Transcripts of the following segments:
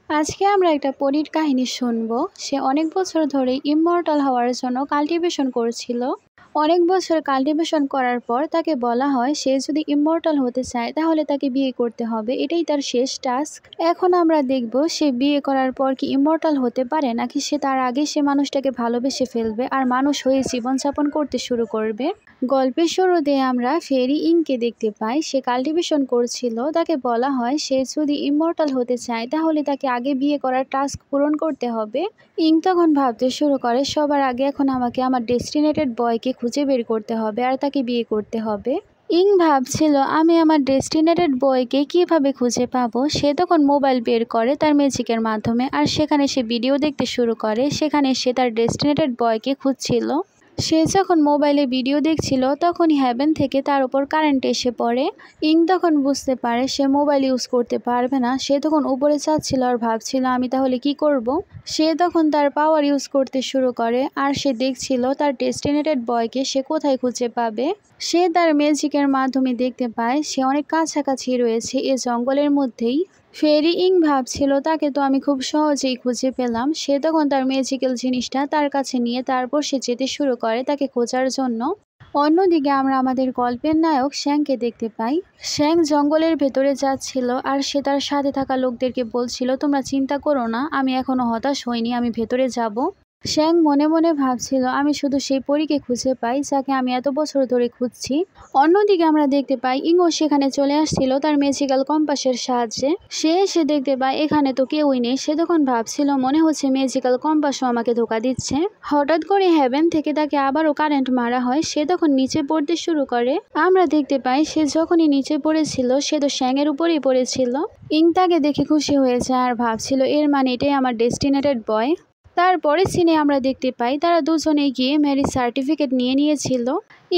আজকে আমরা একটা পরীর কাহিনী শুনব। সে অনেক বছর ধরে ইমমর্টাল হওয়ার জন্য কাল্টিভেশন করছিল। অনেক বছর কাল্টিভেশন করার পর তাকে বলা হয় সে যদি ইমমর্টাল হতে চায় তাহলে তাকে বিয়ে করতে হবে, এটাই তার শেষ টাস্ক। এখন আমরা দেখব সে বিয়ে করার পর কি ইমমর্টাল হতে পারে নাকি সে তার আগে সে মানুষটাকে ভালোবেসে ফেলবে আর মানুষ হয়ে জীবনযাপন করতে শুরু করবে। গল্পের শুরুতে আমরা ফেরি ইংকে দেখতে পাই। সে কাল্টিভেশন করছিল। তাকে বলা হয় সে যদি ইমমর্টাল হতে চায় তাহলে তাকে আগে বিয়ে করার টাস্ক পূরণ করতে হবে। ইং তখন ভাবতে শুরু করে সবার আগে এখন আমাকে আমার ডেস্টিনেটেড বয়কে খুঁজে বের করতে হবে আর তাকে বিয়ে করতে হবে। ইং ভাবছিল আমি আমার ডেস্টিনেটেড বয়কে কিভাবে খুঁজে পাবো। সে তখন মোবাইল বের করে তার ম্যাজিকের মাধ্যমে আর সেখানে সে ভিডিও দেখতে শুরু করে। সেখানে সে তার ডেস্টিনেটেড বয়কে খুঁজছিল। সে যখন মোবাইলে ভিডিও দেখছিল তখনই হেভেন থেকে তার উপর কারেন্ট এসে পড়ে। ইং তখন বুঝতে পারে সে মোবাইল ইউজ করতে পারবে না। সে তখন উপরে চাচ্ছিল আর ভাবছিল আমি তাহলে কি করব। সে তখন তার পাওয়ার ইউজ করতে শুরু করে আর সে দেখছিল তার ডেস্টিনেটেড বয়কে সে কোথায় খুঁজে পাবে। সে তার ম্যাজিকের মাধ্যমে দেখতে পায় সে অনেক কাছাকাছি রয়েছে এ জঙ্গলের মধ্যেই। ফেরি ইং ভাবছিল তাকে তো আমি খুব সহজেই খুঁজে পেলাম। সে তখন তার ম্যাজিক্যাল জিনিসটা তার কাছে নিয়ে তারপর সে যেতে শুরু করে তাকে খোঁজার জন্য। অন্যদিকে আমরা আমাদের গল্পের নায়ক শ্যাংকে দেখতে পাই। শ্যাং জঙ্গলের ভেতরে যাচ্ছিল আর সে তার সাথে থাকা লোকদেরকে বলছিল তোমরা চিন্তা করো না, আমি এখনো হতাশ হইনি, আমি ভেতরে যাব। শ্যাং মনে মনে ভাবছিল আমি শুধু সেই পরীকে খুঁজে পাই যাকে আমি এত বছর ধরে খুঁজছি। অন্যদিকে আমরা দেখতে পাই ইংও সেখানে চলে আসছিল তার ম্যাজিক্যাল কম্পাসের সাহায্যে। সে এসে দেখতে পায় এখানে তো কেউই নেই। সে তখন ভাবছিল মনে হচ্ছে ম্যাজিক্যাল কম্পাসও আমাকে ধোঁকা দিচ্ছে। হঠাৎ করে হেভেন থেকে তাকে আবারও কারেন্ট মারা হয়। সে তখন নিচে পড়তে শুরু করে। আমরা দেখতে পাই সে যখনই নিচে পড়েছিল সে তো শ্যাংয়ের উপরেই পড়েছিল। ইং তাকে দেখে খুশি হয়েছে আর ভাবছিল এর মানে এটাই আমার ডেস্টিনেটেড বয়। তারপরে সিনে আমরা দেখতে পাই তারা দুজনে গিয়ে ম্যারেজ সার্টিফিকেট নিয়ে নিয়েছিল।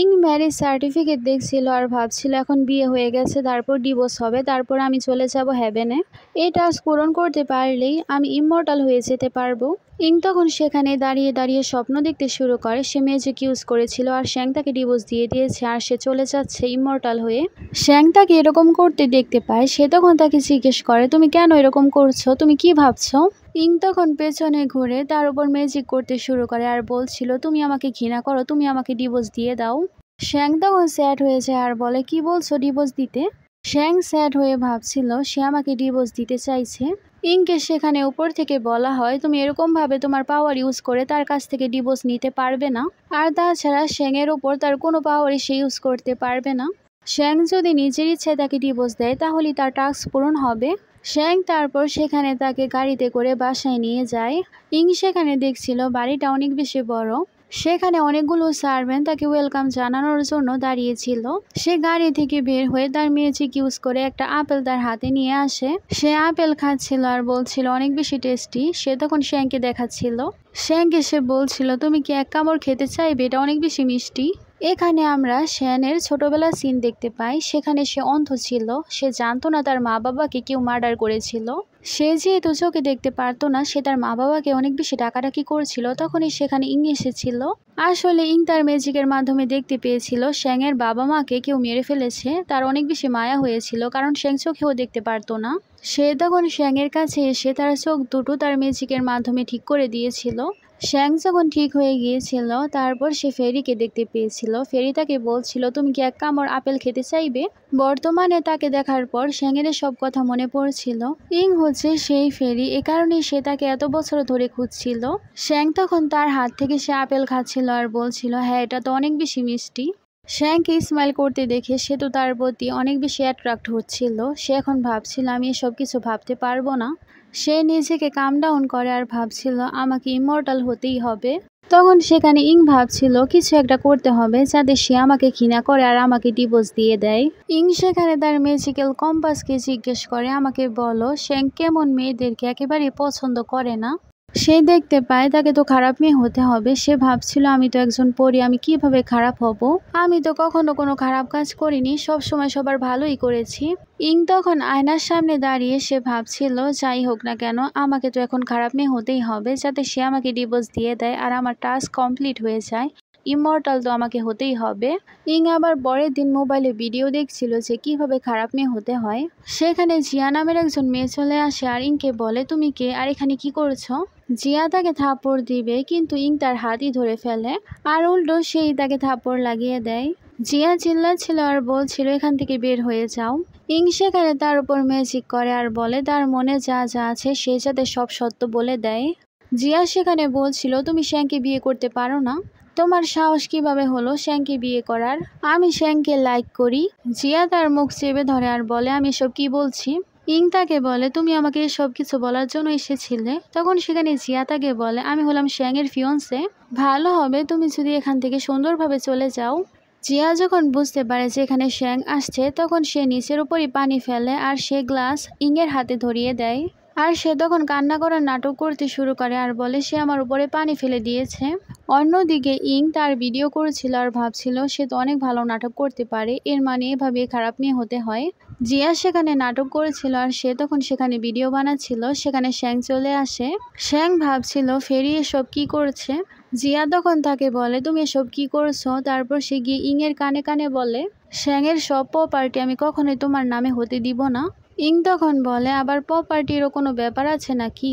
ইং ম্যারেজ সার্টিফিকেট দেখছিল আর ভাবছিল এখন বিয়ে হয়ে গেছে, তারপর ডিভোর্স হবে, তারপর আমি চলে যাব হেভেনে। এই টাস্ক পূরণ করতে পারলেই আমি ইমমর্টাল হয়ে যেতে পারবো। ইং তখন সেখানে দাঁড়িয়ে দাঁড়িয়ে স্বপ্ন দেখতে শুরু করে সে ম্যাজিক ইউজ করেছিল আর শ্যাং তাকে ডিভোর্স দিয়ে দিয়েছে আর সে চলে যাচ্ছে ইমমর্টাল হয়ে। শ্যাং তাকে এরকম করতে দেখতে পায়। সে তখন তাকে জিজ্ঞেস করে তুমি কেন এরকম করছো, তুমি কি ভাবছো। ইং তখন পেছনে ঘুরে তার উপর ম্যাজিক করতে শুরু করে আর বলছিল তুমি আমাকে ঘৃণা করো, তুমি আমাকে ডিভোর্স দিয়ে দাও। শ্যাং তখন স্যাড হয়ে যায় আর বলে কি বলছো ডিভোর্স দিতে। শ্যাং স্যাড হয়ে ভাবছিল সে আমাকে ডিভোর্স দিতে চাইছে। ইংকে সেখানে উপর থেকে বলা হয় তুমি এরকম ভাবে তোমার পাওয়ার ইউজ করে তার কাছ থেকে ডিভোর্স নিতে পারবে না। আর তাছাড়া শ্যাংয়ের উপর তার কোনো পাওয়ারই সে ইউজ করতে পারবে না। শ্যাং যদি নিজের ইচ্ছায় তাকে ডিভোর্স দেয় তাহলেই তার টাস্ক পূরণ হবে। শ্যাং তারপর সেখানে তাকে গাড়িতে করে বাসায় নিয়ে যায়। ইং সেখানে দেখছিল বাড়িটা অনেক বেশি বড়। সেখানে অনেকগুলো সার্ভেন্ট তাকে ওয়েলকাম জানানোর জন্য দাঁড়িয়েছিল। সে গাড়ি থেকে বের হয়ে তার ম্যাজিক ইউজ করে একটা আপেল তার হাতে নিয়ে আসে। সে আপেল খাচ্ছিল আর বলছিল অনেক বেশি টেস্টি। সে তখন শ্যাংকে দেখাচ্ছিল। শ্যাংকে সে বলছিল তুমি কি এক কামড় খেতে চাইবে, এটা অনেক বেশি মিষ্টি। এখানে আমরা শ্যানের ছোটবেলার সিন দেখতে পাই। সেখানে সে অন্ধ ছিল। সে জানতো না তার মা বাবাকে কেউ মার্ডার করেছিল। সে যেহেতু চোখে দেখতে পারতো না সে তার মা বাবাকে অনেক বেশি ডাকাডাকি করছিল। তখনই সেখানে ইং এসেছিল। আসলে ইং তার ম্যাজিকের মাধ্যমে দেখতে পেয়েছিল শ্যাংয়ের বাবা মাকে কেউ মেরে ফেলেছে। তার অনেক বেশি মায়া হয়েছিল কারণ শ্যাং চোখেও দেখতে পারতো না। সে তখন শ্যাংয়ের কাছে এসে তার চোখ দুটো তার ম্যাজিকের মাধ্যমে ঠিক করে দিয়েছিল। শ্যাং যখন ঠিক হয়ে গিয়েছিল তারপর সে ফেরিকে দেখতে পেয়েছিল। ফেরি তাকে বলছিল তুমি কি এক কামড় আপেল খেতে চাইবে। বর্তমানে তাকে দেখার পর শ্যাংয়ের সব কথা মনে পড়ছিল। ইং হচ্ছে সেই ফেরি, এ কারণেই সে তাকে এত বছর ধরে খুঁজছিল। শ্যাং তখন তার হাত থেকে সে আপেল খাচ্ছিল আর বলছিল হ্যাঁ এটা তো অনেক বেশি মিষ্টি। শ্যাংকে স্মাইল করতে দেখে সে তো তার প্রতি অনেক বেশি অ্যাট্রাক্ট হচ্ছিল। সে এখন ভাবছিল আমি এসব কিছু ভাবতে পারবো না। সে নিজেকে কাম ডাউন করে আর ভাবছিল আমাকে ইমমর্টাল হতেই হবে। তখন সেখানে ইং ভাবছিল কিছু একটা করতে হবে যাতে সে আমাকে ঘৃণা করে আর আমাকে ডিভোর্স দিয়ে দেয়। ইং সেখানে তার ম্যাজিক্যাল কম্পাসকে জিজ্ঞেস করে আমাকে বলো শ্যাং কেমন মেয়েদেরকে একেবারেই পছন্দ করে না। সে দেখতে পায় তাকে তো খারাপ মেয়ে হতে হবে। সে ভাবছিল আমি তো একজন পরী, আমি কিভাবে খারাপ হব। আমি তো কখনো কোনো খারাপ কাজ করিনি, সব সময় সবার ভালোই করেছি। ইং তখন আয়নার সামনে দাঁড়িয়ে সে ভাবছিল যাই হোক না কেন আমাকে তো এখন খারাপ মেয়ে হতেই হবে যাতে সে আমাকে ডিভোর্স দিয়ে দেয় আর আমার টাস্ক কমপ্লিট হয়ে যায়। ইমমর্টাল তো আমাকে হতেই হবে। ইং আবার পরের দিন মোবাইলে ভিডিও দেখছিল যে কিভাবে খারাপ মেয়ে হতে হয়। সেখানে জিয়া নামের একজন মেয়ে চলে আসে আর ইংকে বলে, তুমি কে আর এখানে কি করছো? জিয়া তাকে থাপ্পড় দিবে কিন্তু ইং তার হাতই ধরে ফেলে আর উল্টো সেই তাকে থাপ্পড় লাগিয়ে দেয়। জিয়া চিল্লাচ্ছিল আর বলছিল, এখান থেকে বের হয়ে যাও। ইং সেখানে তার উপর ম্যাজিক করে আর বলে তার মনে যা যা আছে সে যাতে সব সত্য বলে দেয়। জিয়া সেখানে বলছিল, তুমি শ্যাংকে বিয়ে করতে পারো না? তোমার সাহস কিভাবে হলো শ্যাংকে বিয়ে করার? আমি শ্যাংকে লাইক করি। জিয়া তার মুখ চেপে ধরে আর বলে, আমি এসব কি বলছি? ইং তাকে বলে, তুমি আমাকে সব কিছু বলার জন্য এসেছিলে? তখন সেখানে জিয়া তাকে বলে, আমি হলাম শ্যাংয়ের ফিয়ন্সে। ভালো হবে তুমি যদি এখান থেকে সুন্দরভাবে চলে যাও। জিয়া যখন বুঝতে পারে যে এখানে শ্যাং আসছে তখন সে নিচের উপরই পানি ফেলে আর সে গ্লাস ইংয়ের হাতে ধরিয়ে দেয়। আর সে তখন কান্না করার নাটক করতে শুরু করে আর বলে সে আমার উপরে পানি ফেলে দিয়েছে। অন্যদিকে ইং তার ভিডিও করেছিল আর ভাবছিল সে তো অনেক ভালো নাটক করতে পারে, এর মানে এভাবে খারাপ মেয়ে হতে হয়। জিয়া সেখানে নাটক করেছিল আর সে তখন সেখানে ভিডিও বানাচ্ছিল। সেখানে শ্যাং চলে আসে। শ্যাং ভাবছিল ফেরি এসব কি করছে। জিয়া তখন তাকে বলে, তুমি এসব কি করছো? তারপর সে গিয়ে ইংয়ের কানে কানে বলে, শ্যাংয়ের সব প্রপার্টি আমি কখনোই তোমার নামে হতে দিব না। ইং তখন বলে, আবার প্রপার্টিরও কোনো ব্যাপার আছে নাকি?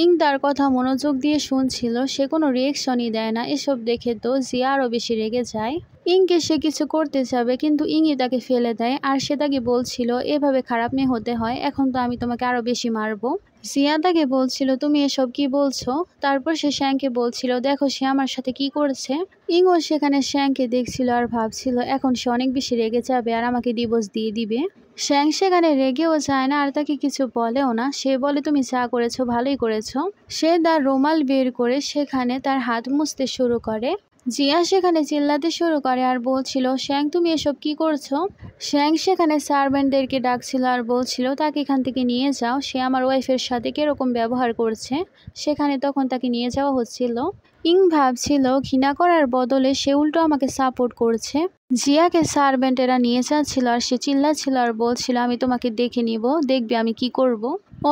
ইং তার কথা মনোযোগ দিয়ে শুনছিল, সে কোনো রিয়েকশনই দেয় না। এসব দেখে তো জিয়া আরও বেশি রেগে যায়। ইংকে সে কিছু করতে যাবে কিন্তু ইংই তাকে ফেলে দেয় আর সে তাকে বলছিল, এভাবে খারাপ মেয়ে হতে হয়, এখন তো আমি তোমাকে আরো বেশি মারবো। জিয়া তাকে বলছিল, তুমি এসব কি বলছো? তারপর সে শ্যাংকে বলছিল, দেখো সে আমার সাথে কি করেছে। ইংও সেখানে শ্যাংকে দেখছিল আর ভাবছিল এখন সে অনেক বেশি রেগে যাবে আর আমাকে ডিভোর্স দিয়ে দিবে। শ্যাং সেখানে রেগেও যায় না আর তাকে কিছু বলেও না। সে বলে, তুমি যা করেছো ভালোই করেছো। সে তার রুমাল বের করে সেখানে তার হাত মুছতে শুরু করে। জিয়া সেখানে চিল্লাতে শুরু করে আর বলছিল, শ্যাং তুমি এসব কি করছো? শ্যাং সেখানে সার্ভেন্টদেরকে ডাকছিল আর বলছিল, তাকে এখান থেকে নিয়ে যাও, সে আমার ওয়াইফের সাথে কিরকম ব্যবহার করছে। সেখানে তখন তাকে নিয়ে যাওয়া হচ্ছিল। ইং ভাবছিল ঘৃণা করার বদলে সে উল্টো আমাকে সাপোর্ট করছে। জিয়াকে সার্ভেন্টেরা নিয়ে যাচ্ছিল আর সে চিল্লাচ্ছিল আর বলছিল, আমি তোমাকে দেখে নিব, দেখবে আমি কি করব।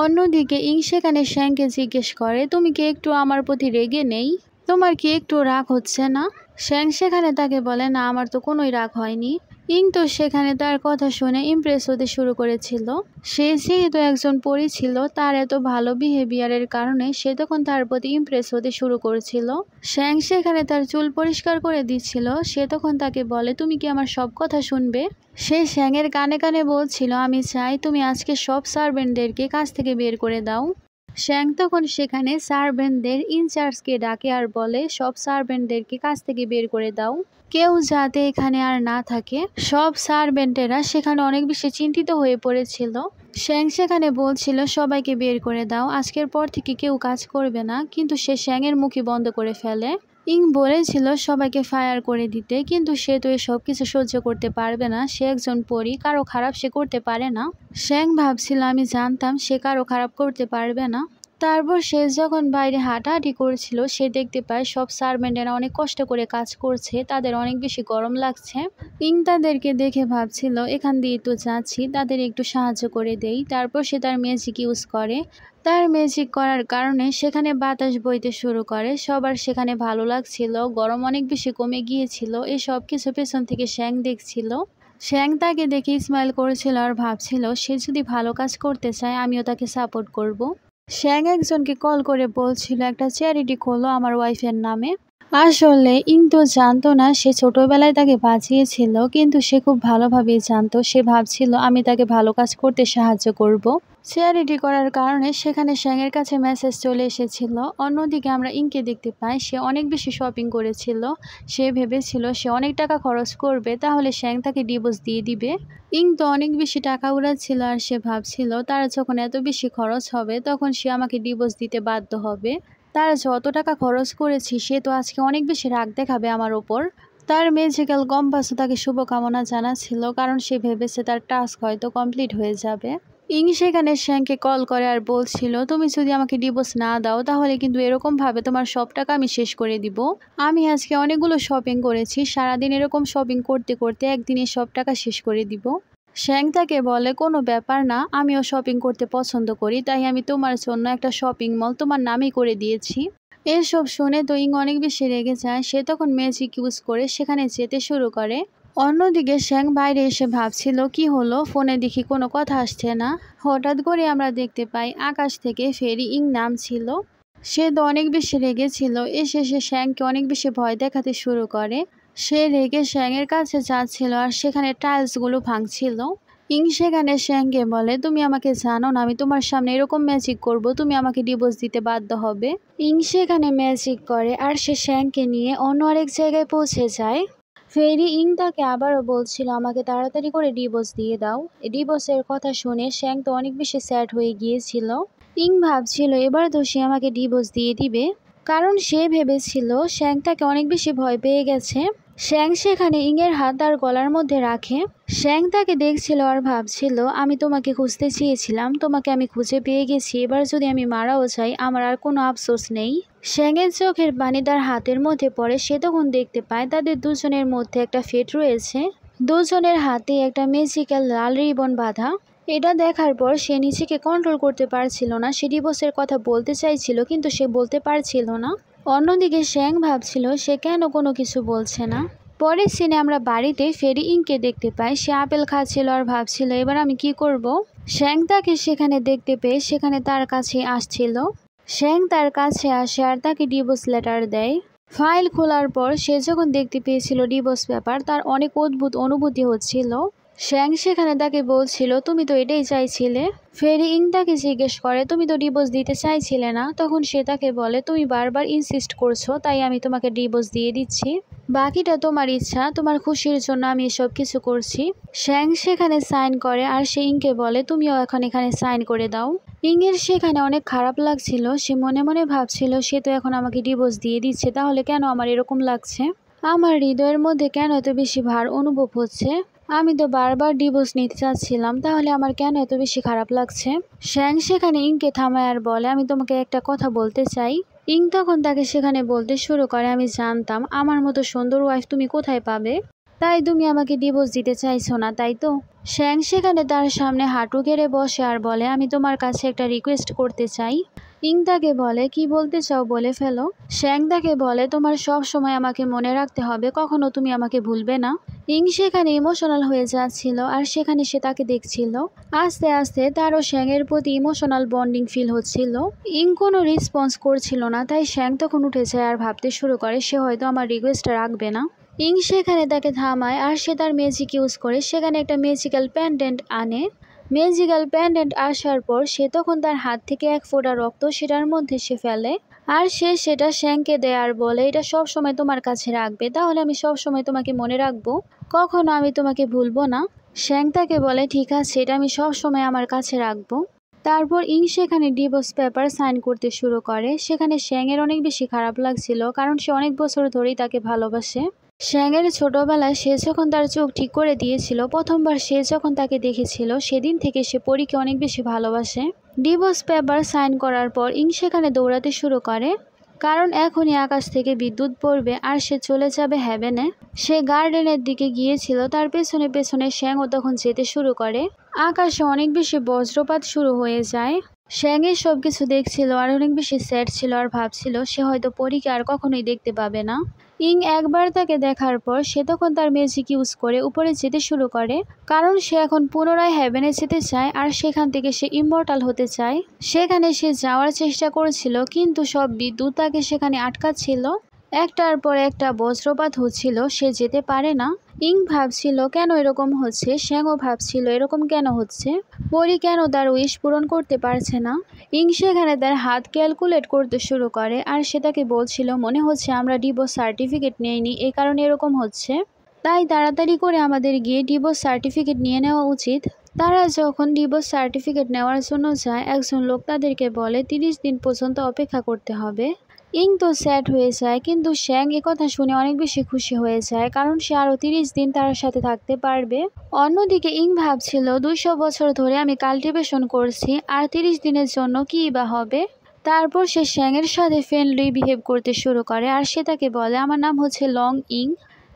অন্যদিকে ইং সেখানে শ্যাংকে জিজ্ঞেস করে, তুমি কি একটু আমার প্রতি রেগে নেই? তোমার কি একটু রাগ হচ্ছে না? শ্যাং সেখানে তাকে বলে, না আমার তো কোনোই রাগ হয়নি। ইং তো সেখানে তার কথা শুনে ইমপ্রেস হতে শুরু করেছিল। সে যেহেতু একজন পরী ছিল তার এত ভালো বিহেভিয়ারের কারণে সে তখন তার প্রতি ইমপ্রেস হতে শুরু করেছিল। শ্যাং সেখানে তার চুল পরিষ্কার করে দিচ্ছিল। সে তখন তাকে বলে, তুমি কি আমার সব কথা শুনবে? সে শ্যাংয়ের কানে কানে বলছিল, আমি চাই তুমি আজকে সব সার্ভেন্টদেরকে কাজ থেকে বের করে দাও। শ্যাং তখন সেখানে সার্ভেন্টদের ইনচার্জকে ডাকে আর বলে, সব সার্ভেন্টদেরকে কাজ থেকে বের করে দাও, কেউ যাতে এখানে আর না থাকে। সব সার্ভেন্টেরা সেখানে অনেক বেশি চিন্তিত হয়ে পড়েছিল। শ্যাং সেখানে বলছিল, সবাইকে বের করে দাও, আজকের পর থেকে কেউ কাজ করবে না। কিন্তু সে শ্যাংয়ের মুখই বন্ধ করে ফেলে। ইং বলেছিল সবাইকে ফায়ার করে দিতে, কিন্তু সে তো এসব কিছু সহ্য করতে পারবে না। সে একজন পরী, কারো খারাপ সে করতে পারে না। শ্যাং ভাবছিল, আমি জানতাম সে কারো খারাপ করতে পারবে না। তারপর সে যখন বাইরে হাঁটাহাঁটি করছিল সে দেখতে পায় সব সার্ভেন্টেরা অনেক কষ্ট করে কাজ করছে, তাদের অনেক বেশি গরম লাগছে। ইং তাদেরকে দেখে ভাবছিল, এখান দিয়ে তো যাচ্ছি, তাদের একটু সাহায্য করে দেই। তারপর সে তার ম্যাজিক ইউজ করে। তার ম্যাজিক করার কারণে সেখানে বাতাস বইতে শুরু করে। সবার সেখানে ভালো লাগছিল, গরম অনেক বেশি কমে গিয়েছিল। এই সব কিছু পেছন থেকে শ্যাং দেখছিল। শ্যাং তাকে দেখে স্মাইল করেছিল আর ভাবছিল সে যদি ভালো কাজ করতে চায় আমিও তাকে সাপোর্ট করব। শ্যাং একজনকে কল করে বলছিল, একটা চ্যারিটি খোলো আমার ওয়াইফের নামে। আসলে ইং তো জানতো না সে ছোটবেলায় তাকে বাঁচিয়েছিল, কিন্তু সে খুব ভালোভাবেই জানতো। সে ভাবছিল আমি তাকে ভালো কাজ করতে সাহায্য করব। চ্যারিটি করার কারণে সেখানে শ্যাংয়ের কাছে মেসেজ চলে এসেছিল। অন্যদিকে আমরা ইংকে দেখতে পাই সে অনেক বেশি শপিং করেছিল। সে ভেবেছিল সে অনেক টাকা খরচ করবে, তাহলে শ্যাং তাকে ডিভোর্স দিয়ে দিবে। ইং তো অনেক বেশি টাকা উড়াচ্ছিল আর সে ভাবছিল তার যখন এত বেশি খরচ হবে তখন সে আমাকে ডিভোর্স দিতে বাধ্য হবে। তার যত টাকা খরচ করেছি সে তো আজকে অনেক বেশি রাগ দেখাবে আমার ওপর। তার ম্যাজিক্যাল কম্পাসও তাকে শুভকামনা জানাচ্ছিল, কারণ সে ভেবেছে তার টাস্ক হয়তো কমপ্লিট হয়ে যাবে। ইং সেখানে শ্যাংকে কল করে আর বলছিল, তুমি যদি আমাকে ডিভোর্স না দাও তাহলে কিন্তু এরকম ভাবে তোমার সব টাকা আমি শেষ করে দিব। আমি আজকে অনেকগুলো শপিং করেছি, সারাদিন এরকম শপিং করতে করতে একদিনে সব টাকা শেষ করে দিব। শ্যাং তাকে বলে, কোনো ব্যাপার না, আমিও শপিং করতে পছন্দ করি, তাই আমি তোমার জন্য একটা শপিং মল তোমার নামে করে দিয়েছি। এসব শুনে তো ইং অনেক বেশি রেগে যায়। সে তখন ম্যাজিক ইউজ করে সেখানে যেতে শুরু করে। অন্যদিকে শ্যাং বাইরে এসে ভাবছিল কি হলো, ফোনে দেখি কোনো কথা আসছে না। হঠাৎ করে আমরা দেখতে পাই আকাশ থেকে ফেরি ইং নামছিল। সে তো অনেক বেশি রেগেছিল। এসে সে শ্যাংকে অনেক বেশি ভয় দেখাতে শুরু করে। সে রেগে শ্যাংয়ের কাছে যাচ্ছিল আর সেখানে টাইলসগুলো ভাঙছিল। ইং সেখানে শ্যাংকে বলে, তুমি আমাকে জানো না আমি তোমার সামনে এরকম ম্যাজিক করব, তুমি আমাকে ডিভোর্স দিতে বাধ্য হবে। ইং সেখানে ম্যাজিক করে আর সে শ্যাংকে নিয়ে অন্য আরেক জায়গায় পৌঁছে যায়। ফেরি ইং তাকে আবারও বলছিল আমাকে তাড়াতাড়ি করে ডিভোর্স দিয়ে দাও। ডিভোর্সের কথা শুনে শ্যাং তো অনেক বেশি স্যাড হয়ে গিয়েছিল। ইং ভাবছিল এবার তো সে আমাকে ডিভোর্স দিয়ে দিবে, কারণ সে ভেবেছিল শ্যাং তাকে অনেক বেশি ভয় পেয়ে গেছে। শ্যাং সেখানে ইংয়ের হাত তার গলার মধ্যে রাখে। শ্যাং তাকে দেখছিল আর ভাবছিল আমি তোমাকে খুঁজতে চেয়েছিলাম, তোমাকে আমি খুঁজে পেয়ে গেছি, এবার যদি আমি মারাও যাই আমার আর কোনো আফসোস নেই। শ্যাংয়ের চোখের পানি তার হাতের মধ্যে পড়ে। সে তখন দেখতে পায় তাদের দুজনের মধ্যে একটা ফেট রয়েছে। দুজনের হাতে একটা ম্যাজিক্যাল লাল রিবন বাঁধা। এটা দেখার পর সে নিজেকে কন্ট্রোল করতে পারছিল না। সে ডিভোর্সের কথা বলতে চাইছিল কিন্তু সে বলতে পারছিল না। অন্যদিকে শ্যাং ভাবছিল সে কেন কোনো কিছু বলছে না। পরের সিনে আমরা বাড়িতে ফেরি ইংকে দেখতে পাই। সে আপেল খাচ্ছিল আর ভাবছিল এবার আমি কি করব। শ্যাং তাকে সেখানে দেখতে পেয়ে সেখানে তার কাছে আসছিল। শ্যাং তার কাছে আসে আর তাকে ডিভোর্স লেটার দেয়। ফাইল খোলার পর সে যখন দেখতে পেয়েছিল ডিভোর্স পেপার, তার অনেক অদ্ভুত অনুভূতি হচ্ছিল। শ্যাং সেখানে তাকে বলছিল তুমি তো এটাই চাইছিলে। ফেরি ইং তাকে জিজ্ঞেস করে তুমি তো ডিভোর্স দিতে চাইছিলে না। তখন সে তাকে বলে তুমি বারবার ইনসিস্ট করছো তাই আমি তোমাকে ডিভোর্স দিয়ে দিচ্ছি, বাকিটা তোমার ইচ্ছা, তোমার খুশির জন্য আমি এসব কিছু করছি। শ্যাং সেখানে সাইন করে আর সে ইংকে বলে তুমিও এখন এখানে সাইন করে দাও। ইংয়ের সেখানে অনেক খারাপ লাগছিল। সে মনে মনে ভাবছিল সে তো এখন আমাকে ডিভোর্স দিয়ে দিচ্ছে, তাহলে কেন আমার এরকম লাগছে, আমার হৃদয়ের মধ্যে কেন এত বেশি ভার অনুভব হচ্ছে, আমি তো বারবার ডিভোর্স নিতে চাচ্ছিলাম, তাহলে আমার কেন এত বেশি খারাপ লাগছে। শ্যাং সেখানে ইংকে থামায় আর বলে আমি তোমাকে একটা কথা বলতে চাই। ইং তখন তাকে সেখানে বলতে শুরু করে আমি জানতাম আমার মতো সুন্দর ওয়াইফ তুমি কোথায় পাবে, তাই তুমি আমাকে ডিভোর্স দিতে চাইছো না তাই তো। শ্যাং সেখানে তার সামনে হাঁটু গেড়ে বসে আর বলে আমি তোমার কাছে একটা রিকোয়েস্ট করতে চাই। ইং তাকে বলে কি বলতে চাও বলে ফেলো। শ্যাং তাকে বলে তোমার সব সময় আমাকে মনে রাখতে হবে, কখনো তুমি আমাকে ভুলবে না। ইং সেখানে ইমোশনাল হয়ে যাচ্ছিল আর সেখানে সে তাকে দেখছিল। আস্তে আস্তে তারও শ্যাংয়ের প্রতি ইমোশনাল বন্ডিং ফিল হচ্ছিল। ইং কোনো রেসপন্স করছিল না, তাই শ্যাং তখন উঠে যায় আর ভাবতে শুরু করে সে হয়তো আমার রিকোয়েস্টটা রাখবে না। ইং সেখানে তাকে থামায় আর সে তার ম্যাজিক ইউজ করে সেখানে একটা ম্যাজিক্যাল প্যান্ডেন্ট আনে। ম্যাজিক্যাল প্যান্ডেন্ট আসার পর সে তখন তার হাত থেকে এক ফোঁটা রক্ত সেটার মধ্যে সে ফেলে আর সে সেটা শ্যাংকে দেয় আর বলে এটা সব সময় তোমার কাছে রাখবে, তাহলে আমি সব সময় তোমাকে মনে রাখবো, কখনো আমি তোমাকে ভুলবো না। শ্যাং তাকে বলে ঠিক আছে, এটা আমি সব সময় আমার কাছে রাখবো। তারপর ইং সেখানে ডিভোর্স পেপার সাইন করতে শুরু করে। সেখানে শ্যাংয়ের অনেক বেশি খারাপ লাগছিল, কারণ সে অনেক বছর ধরেই তাকে ভালোবাসে। শ্যাংয়ের ছোটবেলায় সে যখন তার চোখ ঠিক করে দিয়েছিল, প্রথমবার সে যখন তাকে দেখেছিল, সেদিন থেকে সে পরীকে অনেক বেশি ভালোবাসে। ডিভোর্স পেপার সাইন করার পর ইং সেখানে দৌড়াতে শুরু করে, কারণ এখনই আকাশ থেকে বিদ্যুৎ পড়বে আর সে চলে যাবে হেভেনে। সে গার্ডেনের দিকে গিয়েছিল, তার পেছনে পেছনে শ্যাংও তখন যেতে শুরু করে। আকাশে অনেক বেশি বজ্রপাত শুরু হয়ে যায়। শ্যাংয়ের সবকিছু দেখছিল আর অনেক বেশি স্যাড ছিল আর ভাবছিল সে হয়তো পরীকে আর কখনোই দেখতে পাবে না। ইং একবার তাকে দেখার পর সে তখন তার ম্যাজিক ইউজ করে উপরে যেতে শুরু করে, কারণ সে এখন পুনরায় হেভেনে যেতে চায় আর সেখান থেকে সে ইমমর্টাল হতে চায়। সেখানে সে যাওয়ার চেষ্টা করেছিল কিন্তু সব বিদ্যুৎ তাকে সেখানে আটকাচ্ছিল। একটার পর একটা বজ্রপাত হচ্ছিল, সে যেতে পারে না। ইং ভাবছিল কেন এরকম হচ্ছে, শ্যাংও ভাবছিল এরকম কেন হচ্ছে, পরি কেন তার উইশ পূরণ করতে পারছে না। ইং সেখানে তার হাত ক্যালকুলেট করতে শুরু করে আর সে তাকে বলছিল মনে হচ্ছে আমরা ডিভোর্স সার্টিফিকেট নিইনি, এই কারণে এরকম হচ্ছে, তাই তাড়াতাড়ি করে আমাদের গিয়ে ডিভোর্স সার্টিফিকেট নিয়ে নেওয়া উচিত। তারা যখন ডিভোর্স সার্টিফিকেট নেওয়ার জন্য যায়, একজন লোক তাদেরকে বলে 30 দিন পর্যন্ত অপেক্ষা করতে হবে। ইং তো স্যাড হয়ে যায়, কিন্তু শ্যাং কথা শুনে অনেক বেশি খুশি হয়ে যায়, কারণ সে আরও 30 দিন তার সাথে থাকতে পারবে। অন্যদিকে ইং ভাবছিল 200 বছর ধরে আমি কাল্টিভেশন করছি, আর 30 দিনের জন্য কী বা হবে। তারপর সে শ্যাংয়ের সাথে ফ্রেন্ডলি বিহেভ করতে শুরু করে আর সে তাকে বলে আমার নাম হচ্ছে লং ইং,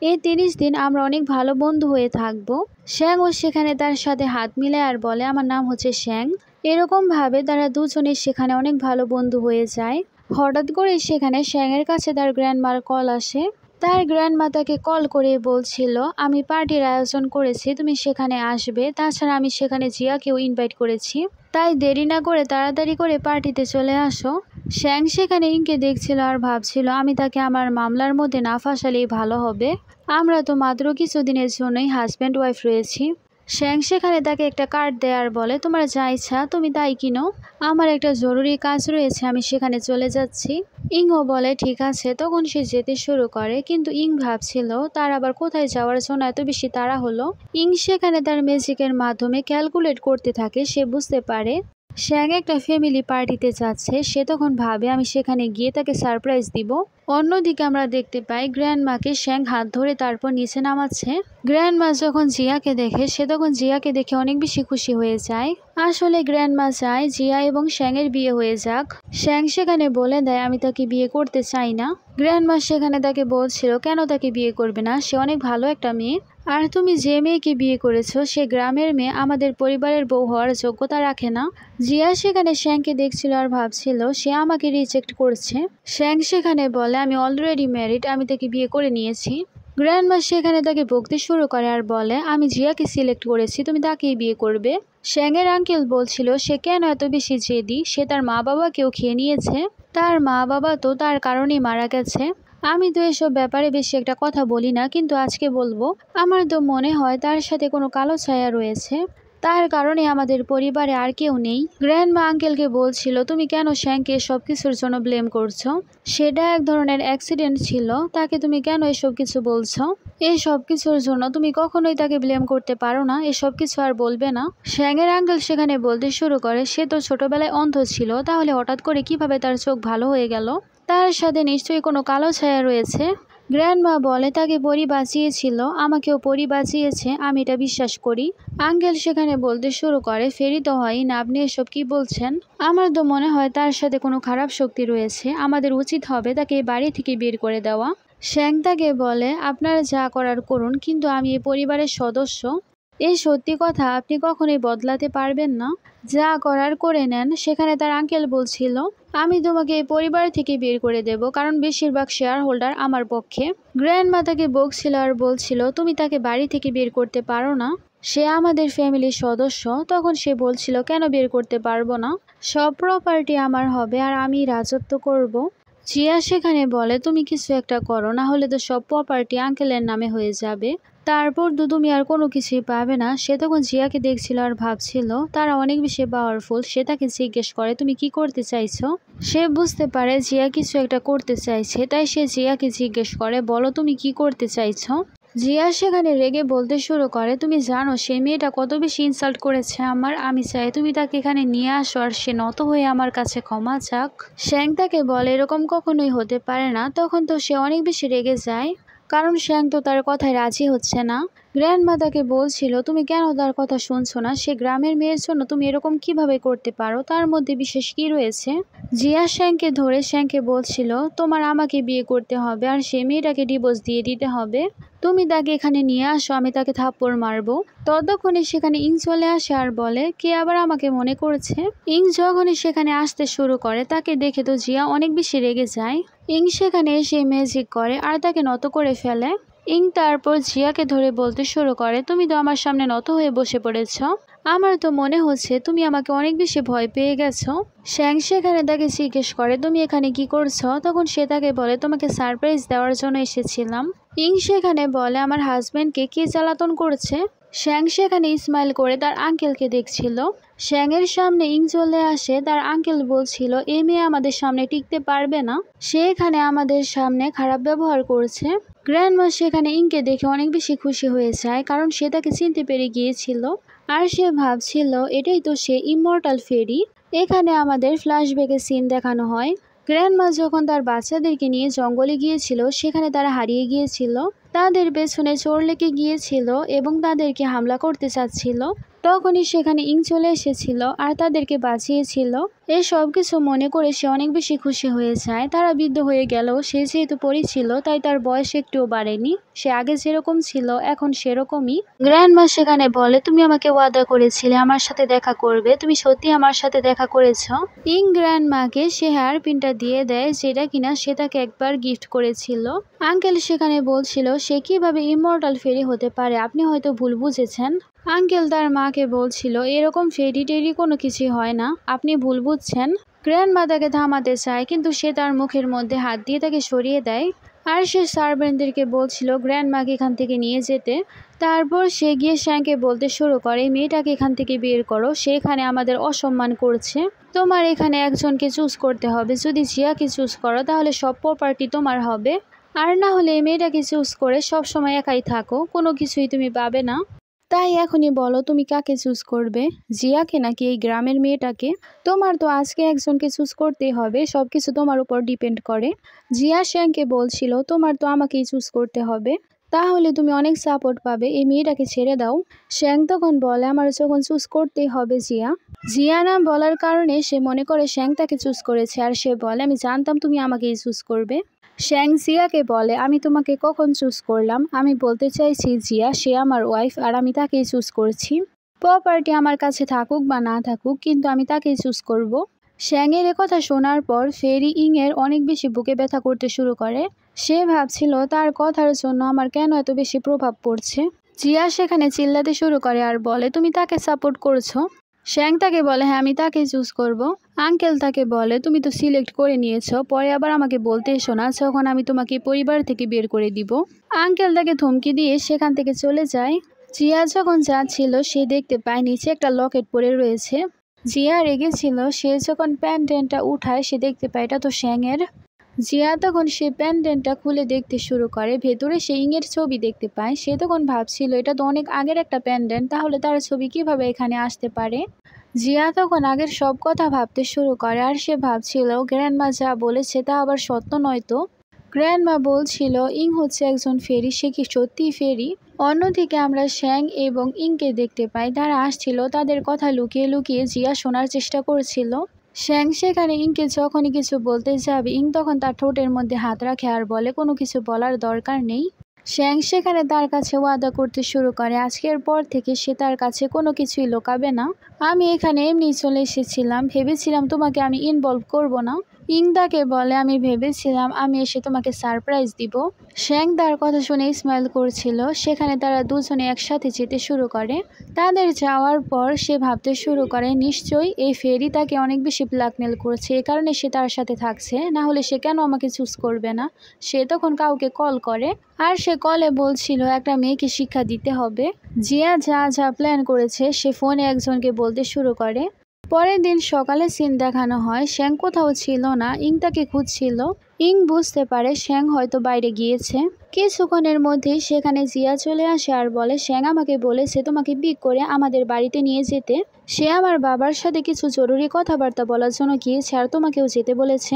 এই 30 দিন আমরা অনেক ভালো বন্ধু হয়ে থাকবো। শ্যাংও সেখানে তার সাথে হাত মিলায় আর বলে আমার নাম হচ্ছে শ্যাং। এরকম ভাবে তারা দুজনে সেখানে অনেক ভালো বন্ধু হয়ে যায়। হঠাৎ করে সেখানে শ্যাংয়ের কাছে তার গ্র্যান্ডমার কল আসে। তার গ্র্যান্ডমা তাকে কল করে বলছিল, আমি পার্টির আয়োজন করেছি, তুমি সেখানে আসবে। তাছাড়া আমি সেখানে জিয়াকেও ইনভাইট করেছি, তাই দেরি না করে তাড়াতাড়ি করে পার্টিতে চলে আসো। শ্যাং সেখানে ইংকে দেখছিল আর ভাবছিল, আমি তাকে আমার মামলার মধ্যে না ফাঁসালেই ভালো হবে। আমরা তো মাত্র কিছুদিনের জন্যই হাজব্যান্ড ওয়াইফ রয়েছি। শ্যাং সেখানে তাকে একটা কার্ড দেয় আর বলে, তোমার যা ইচ্ছা তুমি তাই কিনো, আমার একটা জরুরি কাজ রয়েছে, আমি সেখানে চলে যাচ্ছি। ইংও বলে ঠিক আছে। তখন সে যেতে শুরু করে, কিন্তু ইং ভাবছিল তার আবার কোথায় যাওয়ার জন্য এত বেশি তাড়া হলো। ইং সেখানে তার ম্যাজিকের মাধ্যমে ক্যালকুলেট করতে থাকে। সে বুঝতে পারে শ্যাং একটা ফ্যামিলি পার্টিতে যাচ্ছে। সে তখন ভাবে আমি সেখানে গিয়ে তাকে সারপ্রাইজ দিব। অন্যদিকে আমরা দেখতে পাই গ্র্যান্ডমাকে শ্যাং হাত ধরে তারপর নিচে নামাচ্ছে। গ্র্যান্ডমা যখন জিয়াকে দেখে সে তখন জিয়াকে দেখে অনেক বেশি খুশি হয়ে যায়। আসলে গ্র্যান্ডমা চায় জিয়া এবং শ্যাংয়ের বিয়ে হয়ে যাক। শ্যাং সেখানে বলে দেয় আমি তাকে বিয়ে করতে চাই না। গ্র্যান্ডমা সেখানে তাকে বলছিল কেন তাকে বিয়ে করবে না, সে অনেক ভালো একটা মেয়ে। আর তুমি যে মেয়েকে বিয়ে করেছো সে গ্রামের মেয়ে, আমাদের পরিবারের বউ হওয়ার যোগ্যতা রাখে না। জিয়া সেখানে শ্যাংকে দেখছিল আর ভাবছিল সে আমাকে রিজেক্ট করছে। শ্যাং সেখানে বলে আমি অলরেডি ম্যারিড, আমি তাকে বিয়ে করে নিয়েছি। গ্র্যান্ডমা সেখানে তাকে বকতে শুরু করে আর বলে আমি জিয়াকে সিলেক্ট করেছি, তুমি তাকেই বিয়ে করবে। শ্যাংয়ের আঙ্কেল বলছিল সে কেন এত বেশি জেদি, সে তার মা বাবাকেও খেয়ে নিয়েছে, তার মা বাবা তো তার কারণেই মারা গেছে। আমি তো এসব ব্যাপারে বেশি একটা কথা বলি না, কিন্তু আজকে বলবো। আমার তো মনে হয় তার সাথে কোনো কালো ছায়া রয়েছে, তার কারণে আমাদের পরিবারে আর কেউ নেই। গ্র্যান্ডমা আঙ্কেলকে বলছিল তুমি কেন শ্যাংকে সব কিছুর জন্য ব্লেম করছো, সেটা এক ধরনের অ্যাক্সিডেন্ট ছিল, তাকে তুমি কেন এসব কিছু বলছো? এই সব কিছুর জন্য তুমি কখনোই তাকে ব্লেম করতে পারো না, এসব কিছু আর বলবে না। শ্যাংয়ের আঙ্কেল সেখানে বলতে শুরু করে সে তো ছোটবেলায় অন্ধ ছিল, তাহলে হঠাৎ করে কিভাবে তার চোখ ভালো হয়ে গেল? তার সাথে নিশ্চয়ই কোনো কালো ছায়া রয়েছে। গ্র্যান্ডমা বলে তাকে পরি বাঁচিয়েছিল, আমাকেও পরি বাঁচিয়েছে, আমি এটা বিশ্বাস করি। আঙ্কেল সেখানে বলতে শুরু করে ফেরি তো হয় না, আপনি এসব কি বলছেন? আমার তো মনে হয় তার সাথে কোনো খারাপ শক্তি রয়েছে, আমাদের উচিত হবে তাকে এই বাড়ি থেকে বের করে দেওয়া। শ্যাং তাকে বলে আপনারা যা করার করুন, কিন্তু আমি এই পরিবারের সদস্য, এই সত্যি কথা আপনি কখনোই বদলাতে পারবেন না, যা করার করে নেন। সেখানে তার আঙ্কেল বলছিল আমি তোমাকে এই পরিবার থেকে বের করে দেব, কারণ বেশিরভাগ শেয়ার হোল্ডার আমার পক্ষে। গ্র্যান্ডমা তাকে বকছিল আর বলছিল তুমি তাকে বাড়ি থেকে বের করতে পারো না, সে আমাদের ফ্যামিলির সদস্য। তখন সে বলছিল কেন বের করতে পারবো না, সব প্রপার্টি আমার হবে আর আমি রাজত্ব করব। জিয়া সেখানে বলে তুমি কিছু একটা করো, না হলে তো সব প্রপার্টি আঙ্কেলের নামে হয়ে যাবে, তারপর তো তুমি আর কোনো কিছুই পাবে না। সে তখন জিয়াকে দেখছিল আর ভাবছিল তারা অনেক বেশি পাওয়ারফুল। সে তাকে জিজ্ঞেস করে তুমি কি করতে চাইছো। সে বুঝতে পারে জিয়া কিছু একটা করতে চাইছে, তাই সে জিয়াকে জিজ্ঞেস করে বলো তুমি কি করতে চাইছো। জিয়া সেখানে রেগে বলতে শুরু করে তুমি জানো সেই মেয়েটা কত বেশি ইনসাল্ট করেছে আমার, আমি চাই তুমি তাকে এখানে নিয়ে আসো আর সে নত হয়ে আমার কাছে ক্ষমা চাক। শ্যাং তাকে বলে এরকম কখনোই হতে পারে না। তখন তো সে অনেক বেশি রেগে যায়, কারণ শ্যাং তো তার কথায় রাজি হচ্ছে না। গ্র্যান্ডমা তাকে বলছিল তুমি কেন তার কথা শুনছো না, সে গ্রামের মেয়ের জন্য তুমি এরকম কিভাবে করতে পারো, তার মধ্যে বিশেষ কি রয়েছে। জিয়া শ্যাংকে ধরে শ্যাংকে বলছিল তোমার আমাকে বিয়ে করতে হবে আর সে মেয়েটাকে ডিভোর্স দিয়ে দিতে হবে, তুমি তাকে এখানে নিয়ে আসো, আমি তাকে থাপ্পড় মারবো। ততক্ষণে সেখানে ইং চলে আসে আর বলে কে আবার আমাকে মনে করছে। ইং যখনই সেখানে আসতে শুরু করে তাকে দেখে তো জিয়া অনেক বেশি রেগে যায়। ইং সেখানে এসে ম্যাজিক করে আর তাকে নত করে ফেলে। ইং তারপর জিয়াকে ধরে বলতে শুরু করে তুমি তো আমার সামনে নত হয়ে বসে পড়েছ, আমার তো মনে হচ্ছে তুমি আমাকে অনেক বেশি ভয় পেয়ে গেছো। শ্যাং সেখানে তাকে জিজ্ঞেস করে তুমি এখানে কি করছো। তখন সে তাকে বলে তোমাকে সারপ্রাইজ দেওয়ার জন্য এসেছিলাম। ইং সেখানে বলে আমার হাজবেন্ডকে কে জ্বালাতন করছে। শ্যাং সেখানে স্মাইল করে তার আঙ্কেলকে দেখছিল। শ্যাংয়ের সামনে ইং চলে আসে, তার আঙ্কেল বলছিল এ মেয়ে আমাদের সামনে টিকতে পারবে না, সে এখানে আমাদের সামনে খারাপ ব্যবহার করছে। গ্র্যান্ডমা সেখানে ইংকে দেখে অনেক বেশি খুশি হয়ে যায়, কারণ সে তাকে চিনতে পেরে গিয়েছিল আর সে ভাবছিল এটাই তো সে ইমমর্টাল ফেরি। এখানে আমাদের ফ্ল্যাশব্যাকের সিন দেখানো হয় গ্র্যান্ডমা যখন তার বাচ্চাদেরকে নিয়ে জঙ্গলে গিয়েছিল, সেখানে তারা হারিয়ে গিয়েছিল, তাদের পেছনে চোর লেগে গিয়েছিল এবং তাদেরকে হামলা করতে চাচ্ছিল। তখনই সেখানে ইং চলে এসেছিল আর তাদেরকে বাঁচিয়েছিল। এই সব কিছু মনে করে সে অনেক বেশি খুশি হয়ে যায়। তারা বৃদ্ধ হয়ে গেল, সে যেহেতু পরী ছিল তাই তার বয়স একটুও বাড়েনি। সে আগে যেরকম ছিল এখন সেরকমই। গ্র্যান্ডমা সেখানে বলে, তুমি আমাকে ওয়াদা করেছিলে আমার সাথে দেখা করবে, তুমি সত্যি আমার সাথে দেখা করেছ? ইং গ্র্যান্ডমাকে সে হেয়ার পিনটা দিয়ে দেয়, যেটা কিনা সে তাকে একবার গিফট করেছিল। আঙ্কেল সেখানে বলছিল সে কিভাবে ইমমর্টাল ফেরি হতে পারে, আপনি হয়তো ভুল বুঝেছেন। আঙ্কেল তার মাকে বলছিল এরকম ফেরি টেরি কোনো কিছুই হয় না, আপনি ভুল বুঝছেন। গ্র্যান্ডমা তাকে থামাতে চায় কিন্তু সে তার মুখের মধ্যে হাত দিয়ে তাকে সরিয়ে দেয়। আর সে সার্ভেন্টদেরকে বলছিল গ্র্যান্ডমাকে এখান থেকে নিয়ে যেতে। তারপর সে গিয়ে শ্যাংকে বলতে শুরু করে, মেয়েটাকে এখান থেকে বের করো, সে এখানে আমাদের অসম্মান করছে। তোমার এখানে একজনকে চুজ করতে হবে, যদি জিয়াকে চুজ করো তাহলে সব প্রপার্টি তোমার হবে, আর না হলে এই মেয়েটাকে চুজ করে সব সময় একাই থাকো, কোনো কিছুই তুমি পাবে না। তাই এখনই বলো তুমি কাকে চুজ করবে, জিয়াকে নাকি এই গ্রামের মেয়েটাকে? তোমার তো আজকে একজনকে চুজ করতেই হবে, সব কিছু তোমার উপর ডিপেন্ড করে। জিয়া শ্যাংকে বলছিল তোমার তো আমাকেই চুজ করতে হবে, তাহলে তুমি অনেক সাপোর্ট পাবে, এই মেয়েটাকে ছেড়ে দাও। শ্যাং তখন বলে আমার যখন চুজ করতেই হবে জিয়া। জিয়া নাম বলার কারণে সে মনে করে শ্যাং তাকে চুজ করেছে, আর সে বলে আমি জানতাম তুমি আমাকেই চুজ করবে। শ্যাং জিয়াকে বলে আমি তোমাকে কখন চুজ করলাম, আমি বলতে চাইছি জিয়া সে আমার ওয়াইফ আর আমি তাকেই চুজ করছি। প্রপার্টি আমার কাছে থাকুক বা না থাকুক কিন্তু আমি তাকেই চুজ করব। শ্যাংয়ের কথা শোনার পর ফেরি ইংয়ের অনেক বেশি বুকে ব্যথা করতে শুরু করে। সে ভাবছিল তার কথার জন্য আমার কেন এত বেশি প্রভাব পড়ছে। জিয়া সেখানে চিল্লাতে শুরু করে আর বলে তুমি তাকে সাপোর্ট করছো? শ্যাং তাকে বলে হ্যাঁ আমি তাকে চুজ করব। আঙ্কেল তাকে বলে তুমি তো সিলেক্ট করে নিয়েছো, পরে আবার আমাকে বলতে এসো না, যখন আমি তোমাকে পরিবার থেকে বের করে দিব। আঙ্কেল তাকে ধমকি দিয়ে সেখান থেকে চলে যায়। জিয়া যখন যাচ্ছিল সে দেখতে পায় নিচে একটা লকেট পড়ে রয়েছে। জিয়া রেগেছিল, সে যখন প্যান্ডেন্টটা উঠায় সে দেখতে পায় এটা তো শ্যাংয়ের। জিয়া তখন সে প্যান্ডেন্টটা খুলে দেখতে শুরু করে, ভেতরে সে ইংয়ের ছবি দেখতে পায়। সে তখন ভাবছিল এটা তো অনেক আগের একটা প্যান্ডেন্ট, তাহলে তার ছবি কিভাবে এখানে আসতে পারে। জিয়া তখন আগের সব কথা ভাবতে শুরু করে আর সে ভাবছিল গ্র্যান্ডমা যা বলেছে তা আবার সত্য নয়তো। গ্র্যান্ডমা বলছিল ইং হচ্ছে একজন ফেরি, সে কি সত্যিই ফেরি? অন্যদিকে আমরা শ্যাং এবং ইংকে দেখতে পাই, তারা আসছিল, তাদের কথা লুকিয়ে লুকিয়ে জিয়া শোনার চেষ্টা করছিল। শ্যাং সেখানে ইংকে যখনই কিছু বলতে যাবে ইং তখন তার ঠোঁটের মধ্যে হাত রাখে আর বলে কোনো কিছু বলার দরকার নেই। শ্যাং সেখানে তার কাছে ওয়াদা করতে শুরু করে আজকের পর থেকে সে তার কাছে কোনো কিছুই লুকাবে না। আমি এখানে এমনি চলে এসেছিলাম, ভেবেছিলাম তোমাকে আমি ইনভলভ করব না। ইং তাকে বলে আমি ভেবেছিলাম আমি এসে তোমাকে সারপ্রাইজ দিব। শ্যাং তার কথা শুনে স্মাইল করছিল। সেখানে তারা দুজনে একসাথে যেতে শুরু করে। তাদের যাওয়ার পর সে ভাবতে শুরু করে নিশ্চয়ই এই ফেরি তাকে অনেক বেশি ব্ল্যাকমেল করছে, এ কারণে সে তার সাথে থাকছে, না হলে সে কেন আমাকে চুজ করবে না। সে তখন কাউকে কল করে আর সে কলে বলছিল একটা মেয়েকে শিক্ষা দিতে হবে। জিয়া যা যা প্ল্যান করেছে সে ফোনে একজনকে বলতে শুরু করে। পরের দিন সকালে সিন দেখানো হয়, শ্যাং কোথাও ছিল না, ইং তাকে খুঁজছিল। ইং বুঝতে পারে শ্যাং হয়তো বাইরে গিয়েছে। কিছুক্ষণের মধ্যেই সেখানে জিয়া চলে আসে আর বলে শ্যাং আমাকে বলেছে তোমাকে পিক করে আমাদের বাড়িতে নিয়ে যেতে। সে আমার বাবার সাথে কিছু জরুরি কথাবার্তা বলার জন্য গিয়েছে আর তোমাকেও যেতে বলেছে।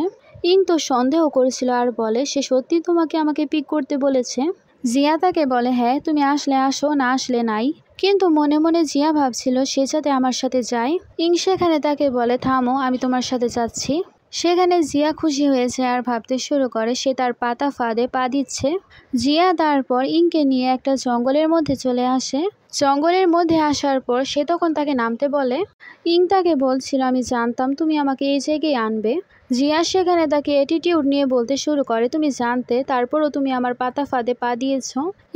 ইং তো সন্দেহ করেছিল আর বলে সে সত্যি তোমাকে আমাকে পিক করতে বলেছে। জিয়া তাকে বলে হ্যাঁ তুমি আসলে আসো, না আসলে নাই। কিন্তু মনে মনে জিয়া ভাবছিল সে যাতে আমার সাথে যায়। ইং সেখানে তাকে বলে থামো আমি তোমার সাথে যাচ্ছি। সেখানে জিয়া খুশি হয়েছে আর ভাবতে শুরু করে সে তার পাতা ফাঁদে পা দিচ্ছে। জিয়া তারপর ইংকে নিয়ে একটা জঙ্গলের মধ্যে চলে আসে। জঙ্গলের মধ্যে আসার পর সে তখন তাকে নামতে বলে। ইং তাকে বলছিল আমি জানতাম তুমি আমাকে এই জায়গায় আনবে। জিয়া সেখানে তাকে অ্যাটিটিউড নিয়ে বলতে শুরু করে তুমি জানতে তারপরও তুমি আমার পাতা ফাঁদে পা দিয়েছ।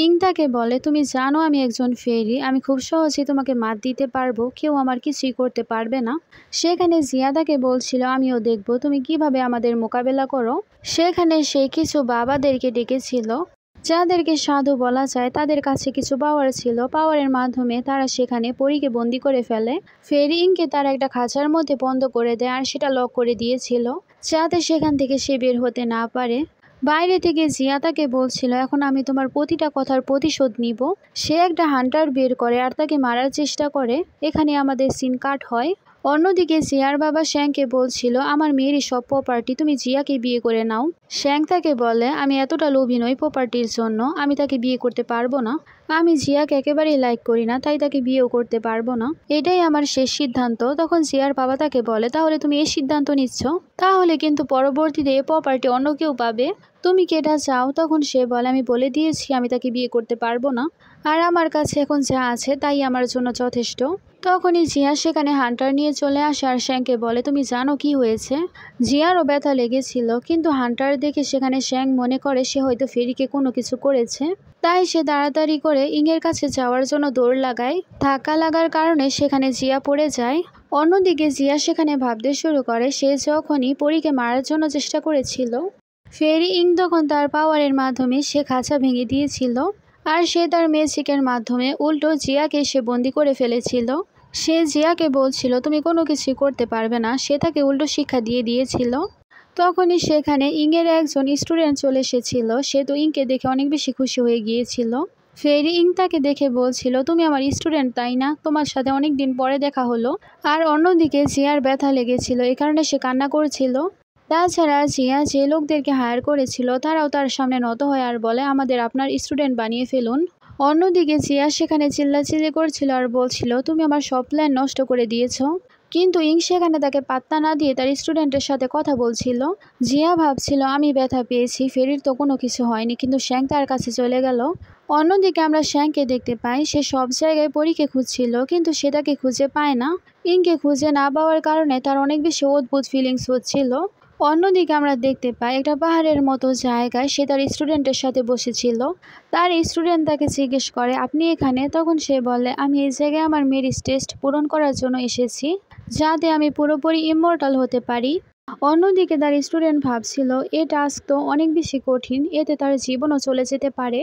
ইং তাকে বলে তুমি জানো আমি একজন ফেরি, আমি খুব সহজেই তোমাকে মাত দিতে পারবো, কেউ আমার কিছুই করতে পারবে না। সেখানে জিয়া তাকে বলছিল আমিও দেখবো তুমি কিভাবে আমাদের মোকাবেলা করো। সেখানে সে কিছু বাবাদেরকে ডেকেছিল যাদেরকে সাধু বলা যায়, তাদের কাছে কিছু পাওয়ার ছিল, পাওয়ারের মাধ্যমে তারা সেখানে পরীকে বন্দি করে ফেলে। ফেরি ইংকে তারা একটা খাঁচার মধ্যে বন্ধ করে দেয় আর সেটা লক করে দিয়েছিল যাতে সেখান থেকে সে বের হতে না পারে। বাইরে থেকে জিয়া তাকে বলছিল এখন আমি তোমার প্রতিটা কথার প্রতিশোধ নিব। সে একটা হান্টার বের করে আর তাকে মারার চেষ্টা করে। এখানে আমাদের সিন কাট হয়। অন্যদিকে জিয়ার বাবা শ্যাংকে বলছিল, আমার মেয়েরই সব প্রপার্টি, তুমি জিয়াকে বিয়ে করে নাও। শ্যাং তাকে বলে, আমি এতটা লোভী নই প্রপার্টির জন্য, আমি তাকে বিয়ে করতে পারবো না। আমি জিয়াকে একেবারেই লাইক করি না, তাই তাকে বিয়েও করতে পারবো না। এটাই আমার শেষ সিদ্ধান্ত। তখন জিয়ার বাবা তাকে বলে, তাহলে তুমি এই সিদ্ধান্ত নিচ্ছ, তাহলে কিন্তু পরবর্তীতে এই প্রপার্টি অন্য কেউ পাবে। তুমি কি এটা চাও? তখন সে বলে, আমি বলে দিয়েছি আমি তাকে বিয়ে করতে পারবো না, আর আমার কাছে এখন যা আছে তাই আমার জন্য যথেষ্ট। তখনই জিয়া সেখানে হান্টার নিয়ে চলে আসে আর শ্যাংকে বলে, তুমি জানো কি হয়েছে? জিয়ারও ব্যথা লেগেছিল, কিন্তু হান্টার দেখে সেখানে শ্যাং মনে করে সে হয়তো ফেরিকে কোনো কিছু করেছে, তাই সে তাড়াতাড়ি করে ইংয়ের কাছে যাওয়ার জন্য দৌড় লাগায়। ধাক্কা লাগার কারণে সেখানে জিয়া পড়ে যায়। অন্যদিকে জিয়া সেখানে ভাবতে শুরু করে সে যখনই পরীকে মারার জন্য চেষ্টা করেছিল, ফেরি ইং তখন তার পাওয়ারের মাধ্যমে সে খাঁচা ভেঙে দিয়েছিল, আর সে তার ম্যাজিকের মাধ্যমে উল্টো জিয়াকে সে বন্দি করে ফেলেছিল। সে জিয়াকে বলছিল তুমি কোনো কিছুই করতে পারবে না, সে তাকে উল্টো শিক্ষা দিয়ে দিয়েছিল। তখনই সেখানে ইংয়ের একজন স্টুডেন্ট চলে এসেছিল, সে তো ইংকে দেখে অনেক বেশি খুশি হয়ে গিয়েছিল। ফেরি ইং তাকে দেখে বলছিল, তুমি আমার স্টুডেন্ট তাই না? তোমার সাথে অনেক দিন পরে দেখা হলো। আর অন্যদিকে জিয়ার ব্যথা লেগেছিল, এই কারণে সে কান্না করছিল। তাছাড়া জিয়া যে লোকদেরকে হায়ার করেছিল তারাও তার সামনে নত হয় আর বলে, আমাদের আপনার স্টুডেন্ট বানিয়ে ফেলুন। অন্যদিকে জিয়া সেখানে চিল্লাচিল্লি করছিল আর বলছিল, তুমি আমার সব প্ল্যান নষ্ট করে দিয়েছো। কিন্তু ইং সেখানে তাকে পাত্তা না দিয়ে তার স্টুডেন্টের সাথে কথা বলছিল। জিয়া ভাবছিল, আমি ব্যথা পেয়েছি, ফেরির তো কোনো কিছু হয়নি, কিন্তু শ্যাং তার কাছে চলে গেল। অন্যদিকে আমরা শ্যাংকে দেখতে পাই, সে সব জায়গায় পরীকে খুঁজছিল, কিন্তু সে তাকে খুঁজে পায় না। ইংকে খুঁজে না পাওয়ার কারণে তার অনেক বেশি অদ্ভুত ফিলিংস হচ্ছিল। অন্যদিকে আমরা দেখতে পাই একটা পাহাড়ের মতো জায়গায় সে তার স্টুডেন্টের সাথে বসেছিল। তার স্টুডেন্ট তাকে জিজ্ঞেস করে, আপনি এখানে? তখন সে বলে, আমি এই জায়গায় আমার মেরিট টেস্ট পূরণ করার জন্য এসেছি, যাতে আমি পুরোপুরি ইমমর্টাল হতে পারি। অন্যদিকে তার স্টুডেন্ট ভাবছিল, এ টাস্ক তো অনেক বেশি কঠিন, এতে তার জীবনও চলে যেতে পারে।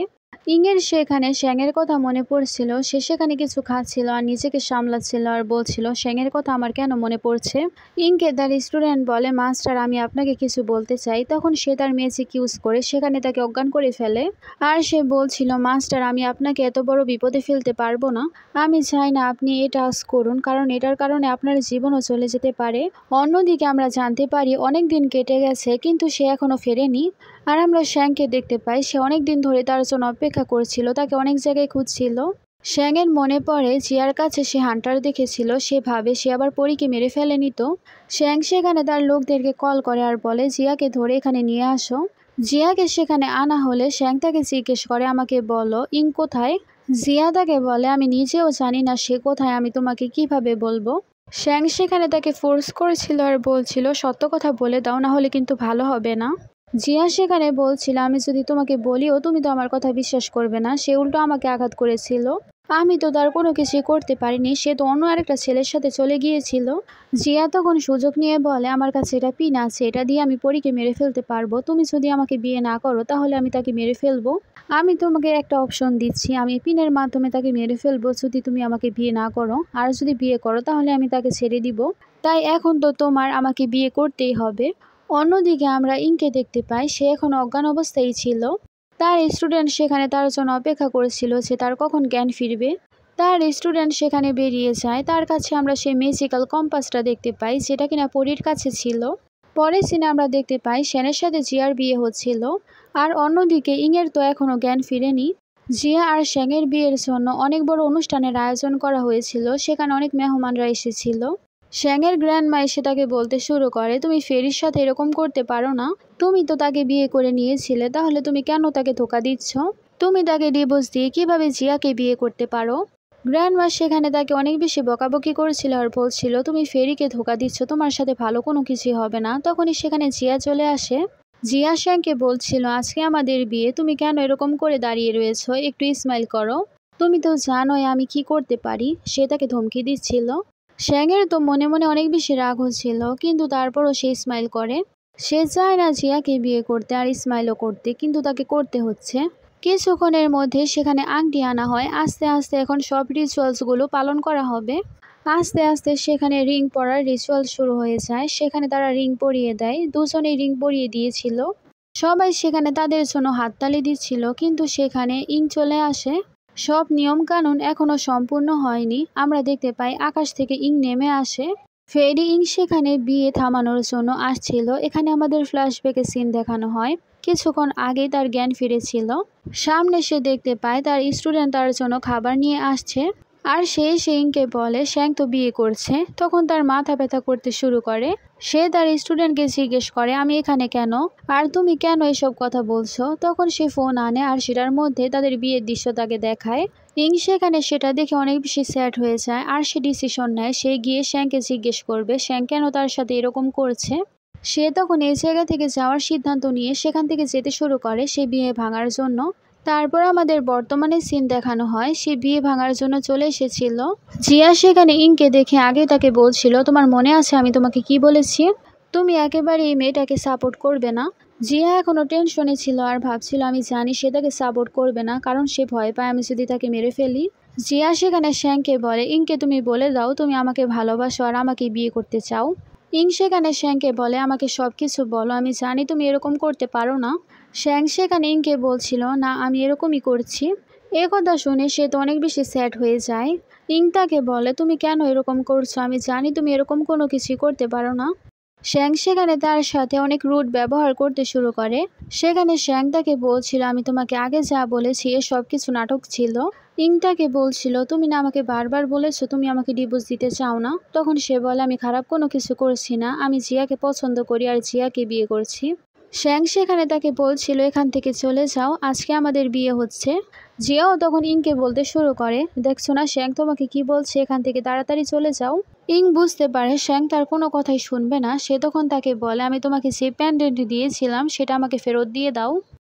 ইংয়ের সেখানে শ্যাংয়ের কথা মনে পড়ছিল, সে সেখানে কিছু খাচ্ছিল আর নিজেকে সামলাচ্ছিল আর বলছিল, শ্যাংয়ের কথা আমার কেন মনে পড়ছে। ইংকে তার স্টুডেন্ট বলে, মাস্টার আমি আপনাকে কিছু বলতে চাই। তখন সে তার ম্যাজিক ইউজ করে সেখানে তাকে অজ্ঞান করে ফেলে। আর সে বলছিল, মাস্টার আমি আপনাকে এত বড় বিপদে ফেলতে পারবো না, আমি চাই না আপনি এই টাস্ক করুন, কারণ এটার কারণে আপনার জীবনও চলে যেতে পারে। অন্যদিকে আমরা জানতে পারি অনেক দিন কেটে গেছে, কিন্তু সে এখনো ফেরেনি। আর আমরা শ্যাংকে দেখতে পাই, সে অনেক দিন ধরে তার জন্য অপেক্ষা করছিল, তাকে অনেক জায়গায় খুঁজছিল। শ্যাংয়ের মনে পড়ে জিয়ার কাছে সে হান্টার দেখেছিল, সে ভাবে সে আবার পরীকে মেরে ফেলেনি তো। শ্যাং সেখানে তার লোকদেরকে কল করে আর বলে, জিয়াকে ধরে এখানে নিয়ে আসো। জিয়াকে সেখানে আনা হলে শ্যাং তাকে জিজ্ঞেস করে, আমাকে বলো ইং কোথায়? জিয়া তাকে বলে, আমি নিজেও জানি না সে কোথায়, আমি তোমাকে কিভাবে বলবো। শ্যাং সেখানে তাকে ফোর্স করেছিল আর বলছিল, সত্য কথা বলে দাও, না হলে কিন্তু ভালো হবে না। জিয়া সেখানে বলছিল, আমি যদি তোমাকে বলিও তুমি তো আমার কথা বিশ্বাস করবে না, সে উল্টো আমাকে আঘাত করেছিল, আমি তো তার কোনো কিছুই করতে পারিনি, সে তো অন্য আরেকটা ছেলের সাথে চলে গিয়েছিল। জিয়া তখন সুযোগ নিয়ে বলে, আমার কাছে এটা পিন আছে, এটা দিয়ে আমি পরীকে মেরে ফেলতে পারবো, তুমি যদি আমাকে বিয়ে না করো তাহলে আমি তাকে মেরে ফেলবো। আমি তোমাকে একটা অপশন দিচ্ছি, আমি পিনের মাধ্যমে তাকে মেরে ফেলবো যদি তুমি আমাকে বিয়ে না করো, আর যদি বিয়ে করো তাহলে আমি তাকে ছেড়ে দিব, তাই এখন তো তোমার আমাকে বিয়ে করতেই হবে। অন্যদিকে আমরা ইংকে দেখতে পাই, সে এখন অজ্ঞান অবস্থায় ছিল। তার স্টুডেন্ট সেখানে তার জন্য অপেক্ষা করেছিল যে তার কখন জ্ঞান ফিরবে। তার স্টুডেন্ট সেখানে বেরিয়ে যায়, তার কাছে আমরা সেই ম্যাজিক্যাল কম্পাসটা দেখতে পাই, যেটা কিনা পরীর কাছে ছিল। পরের সিনে আমরা দেখতে পাই শ্যানের সাথে জিয়ার বিয়ে হচ্ছিল, আর অন্যদিকে ইংয়ের তো এখনও জ্ঞান ফিরেনি। জিয়া আর শ্যাংয়ের বিয়ের জন্য অনেক বড় অনুষ্ঠানের আয়োজন করা হয়েছিল, সেখানে অনেক মেহমানরা এসেছিল। শ্যাংয়ের গ্র্যান্ডমা এসে তাকে বলতে শুরু করে, তুমি ফেরির সাথে এরকম করতে পারো না, তুমি তো তাকে বিয়ে করে নিয়েছিলে, তাহলে তুমি কেন তাকে ধোকা দিচ্ছ? তুমি তাকে ডিভোর্স দিয়ে কিভাবে জিয়াকে বিয়ে করতে পারো? গ্র্যান্ডমা সেখানে তাকে অনেক বেশি বকাবকি করেছিল আর বলছিল, তুমি ফেরিকে ধোকা দিচ্ছ, তোমার সাথে ভালো কোনো কিছুই হবে না। তখনই সেখানে জিয়া চলে আসে। জিয়া শ্যাংকে বলছিল, আজকে আমাদের বিয়ে, তুমি কেন এরকম করে দাঁড়িয়ে রয়েছো, একটু স্মাইল করো, তুমি তো জানোই আমি কি করতে পারি। সে তাকে ধমকি দিচ্ছিল। শ্যাংয়ের তো মনে মনে অনেক বেশি রাগ হচ্ছিল, কিন্তু তারপরও সে স্মাইল করে। সে চায় না জিয়াকে বিয়ে করতে আর স্মাইলও করতে, কিন্তু তাকে করতে হচ্ছে। কিছুক্ষণের মধ্যে সেখানে আংটি আনা হয়, আস্তে আস্তে এখন সব রিচুয়ালসগুলো পালন করা হবে। আস্তে আস্তে সেখানে রিং পরার রিচুয়াল শুরু হয়ে যায়, সেখানে তারা রিং পরিয়ে দেয়, দুজনেই রিং পরিয়ে দিয়েছিল। সবাই সেখানে তাদের জন্য হাততালি দিচ্ছিল, কিন্তু সেখানে ইং চলে আসে। সব নিয়ম কানুন এখনো সম্পূর্ণ হয়নি, আমরা দেখতে পাই আকাশ থেকে ইং নেমে আসে। ফেরি ইং সেখানে বিয়ে থামানোর জন্য আসছিল। এখানে আমাদের ফ্ল্যাশব্যাকে সিন দেখানো হয় কিছুক্ষণ আগেই তার জ্ঞান ফিরেছিল। সামনে সে দেখতে পায় তার স্টুডেন্ট তার জন্য খাবার নিয়ে আসছে, আর সে ইংকে বলে শ্যাং তো বিয়ে করছে। তখন তার মাথা ব্যথা করতে শুরু করে। সে তার স্টুডেন্টকে জিজ্ঞেস করে আমি এখানে কেন, আর তুমি কেন এসব কথা বলছো। তখন সে ফোন আনে আর সেটার মধ্যে তাদের বিয়ের দৃশ্য তাকে দেখায়। ইং সেখানে সেটা দেখে অনেক বেশি স্যাড হয়ে যায়, আর সে ডিসিশন নেয় সে গিয়ে শ্যাংকে জিজ্ঞেস করবে শ্যাং কেন তার সাথে এরকম করছে। সে তখন এই জায়গা থেকে যাওয়ার সিদ্ধান্ত নিয়ে সেখান থেকে যেতে শুরু করে সে বিয়ে ভাঙার জন্য। তারপর আমাদের বর্তমানে সিন দেখানো হয় সে বিয়ে ভাঙার জন্য চলে এসেছিল। জিয়া সেখানে ইংকে দেখে আগে তাকে বলছিল তোমার মনে আছে আমি তোমাকে কি বলেছি, তুমি একেবারে এই মেয়েটাকে সাপোর্ট করবে না। জিয়া এখনো টেনশনে ছিল আর ভাবছিল আমি জানি সে তাকে সাপোর্ট করবে না, কারণ সে ভয় পায় আমি যদি তাকে মেরে ফেলি। জিয়া সেখানে শ্যাংকে বলে ইংকে তুমি বলে দাও তুমি আমাকে ভালোবাসো আর আমাকে বিয়ে করতে চাও। ইং সেখানে শ্যাংকে বলে আমাকে সব কিছু বলো, আমি জানি তুমি এরকম করতে পারো না। শ্যাং সেখানে ইংকে বলছিল না আমি এরকমই করছি। এ কথা শুনে সে তো অনেক বেশি স্যাড হয়ে যায়। ইং তাকে বলে তুমি কেন এরকম করছো, আমি জানি তুমি এরকম কোনো কিছুই করতে পারো না। শ্যাং সেখানে তার সাথে অনেক রুড ব্যবহার করতে শুরু করে। সেখানে শ্যাং তাকে বলছিল আমি তোমাকে আগে যা বলেছি এ সব কিছু নাটক ছিল। ইং তাকে বলছিল তুমি না আমাকে বারবার বলেছো তুমি আমাকে ডিভোর্স দিতে চাও না। তখন সে বলে আমি খারাপ কোনো কিছু করছি না, আমি জিয়াকে পছন্দ করি আর জিয়াকে বিয়ে করছি। শ্যাং সেখানে তাকে বলছিল এখান থেকে চলে যাও, আজকে আমাদের বিয়ে হচ্ছে। জিয়াও তখন ইংকে বলতে শুরু করে দেখছো না শ্যাং তোমাকে কি বলছে, এখান থেকে তাড়াতাড়ি চলে যাও। ইং বুঝতে পারে শ্যাং তার কোনো কথাই শুনবে না। সে তখন তাকে বলে আমি তোমাকে যে প্যান্ডেন্ট দিয়েছিলাম সেটা আমাকে ফেরত দিয়ে দাও।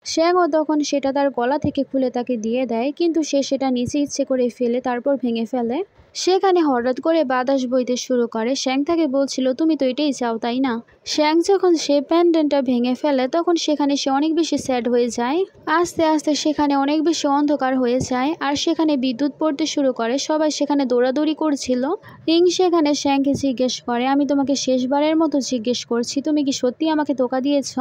শ্যাংও তখন সেটা তার গলা থেকে খুলে তাকে দিয়ে দেয়, কিন্তু সে সেটা নিচে ইচ্ছে করে ফেলে তারপর ভেঙে ফেলে। সেখানে হঠাৎ করে বাতাস বইতে শুরু করে। শ্যাং তাকে বলছিল তুমি তো এটাই চাও তাই না। শ্যাং যখন সে প্যান্ডেন্টটা ভেঙে ফেলে তখন সেখানে সে অনেক বেশি স্যাড হয়ে যায়। আস্তে আস্তে সেখানে অনেক বেশি অন্ধকার হয়ে যায় আর সেখানে বিদ্যুৎ পড়তে শুরু করে। সবাই সেখানে দৌড়াদৌড়ি করছিল। ইং সেখানে শ্যাংকে জিজ্ঞেস করে আমি তোমাকে শেষবারের মতো জিজ্ঞেস করছি তুমি কি সত্যি আমাকে ধোঁকা দিয়েছ।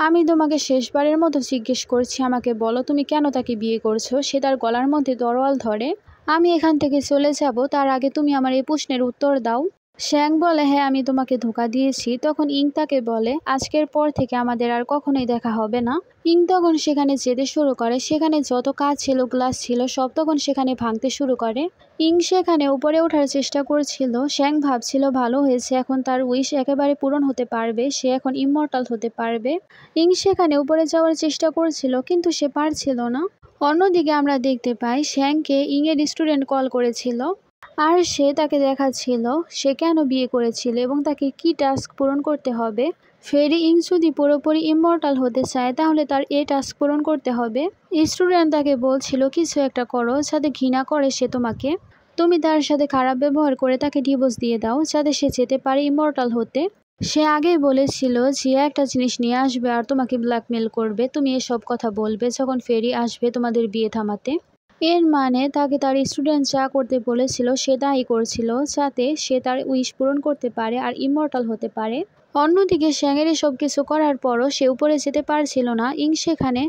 আমি তোমাকে শেষবারের মতো জিজ্ঞেস করছি আমাকে বলো তুমি কেন তাকে বিয়ে করছো। সে তার গলার মধ্যে তরোয়াল ধরে। আমি এখান থেকে চলে যাব তার আগে তুমি আমার এই প্রশ্নের উত্তর দাও। শ্যাং বলে হ্যাঁ আমি তোমাকে ধোঁকা দিয়েছি। তখন ইং তাকে বলে আজকের পর থেকে আমাদের আর কখনোই দেখা হবে না। ইং তখন সেখানে যেতে শুরু করে। সেখানে যত কাঁচ ছিল গ্লাস ছিল সব তখন সেখানে ভাঙতে শুরু করে। ইং সেখানে উপরে ওঠার চেষ্টা করছিল। শ্যাং ভাবছিল ভালো হয়েছে এখন তার উইশ একেবারে পূরণ হতে পারবে, সে এখন ইমমর্টাল হতে পারবে। ইং সেখানে উপরে যাওয়ার চেষ্টা করছিল কিন্তু সে পারছিল না। অন্যদিকে আমরা দেখতে পাই শ্যাংকে ইংয়ের স্টুডেন্ট কল করেছিল আর সে তাকে দেখাচ্ছিল সে কেন বিয়ে করেছিল এবং তাকে কি টাস্ক পূরণ করতে হবে। ফেরি ইং যদি পুরোপুরি ইমমর্টাল হতে চায় তাহলে তার এই টাস্ক পূরণ করতে হবে। স্টুডেন্ট তাকে বলছিল কিছু একটা করো যাতে ঘৃণা করে সে তোমাকে, তুমি তার সাথে খারাপ ব্যবহার করে তাকে ডিভোর্স দিয়ে দাও যাতে সে যেতে পারে ইমমর্টাল হতে। সে আগেই বলেছিল জিয়া একটা জিনিস নিয়ে আসবে আর তোমাকে ব্ল্যাকমেল করবে, তুমি এসব কথা বলবে যখন ফেরি আসবে তোমাদের বিয়ে থামাতে। এর মানে তাকে তার স্টুডেন্ট যা করতে বলেছিল সে তাই করছিল যাতে সে তার উইশ পূরণ করতে পারে আর ইমমর্টাল হতে পারে। অন্যদিকে শ্যাংয়ের সব কিছু করার পরও সে উপরে যেতে পারছিল না। ইং সেখানে